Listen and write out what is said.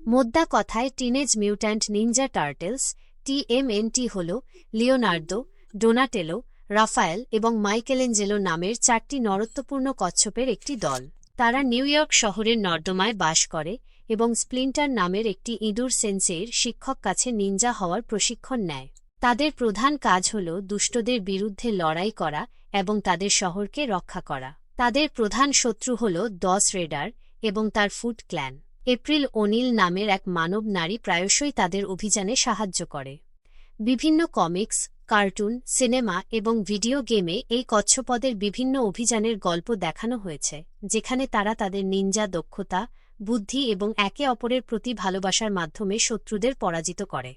মোদ্দা কথায় teenage mutant Ninja টার্টেলস TMNT হল লিওনার্দো, ডোনাটেলো, রাফায়েল এবং মাইকেলেঞ্জেলো নামের 4টি নরত্বপূর্ণ কচ্ছপের একটি দল। তারা নিউ ইয়র্ক শহরের নর্দমায় বাস করে এবং স্প্লিন্টার নামের একটি ইঁদুর সেন্সেইর শিক্ষক কাছে নিনজা হওয়ার প্রশিক্ষণ নেয়। তাদের প্রধান কাজ হল দুষ্টদের বিরুদ্ধে লড়াই করা এবং তাদের শহরকে রক্ষা করা। তাদের প্রধান শত্রু হল ডস রেডার এবং তার ফুট ক্ল্যান। এপ্রিল ওনিল নামের এক মানব নারী প্রায়শই তাদের অভিযানে সাহায্য করে। বিভিন্ন কমিক্স, কার্টুন, সিনেমা এবং ভিডিও গেমে এই কচ্ছপদের বিভিন্ন অভিযানের গল্প দেখানো হয়েছে, যেখানে তারা তাদের নিনজা দক্ষতা, বুদ্ধি এবং একে অপরের প্রতি ভালোবাসার মাধ্যমে শত্রুদের পরাজিত করে।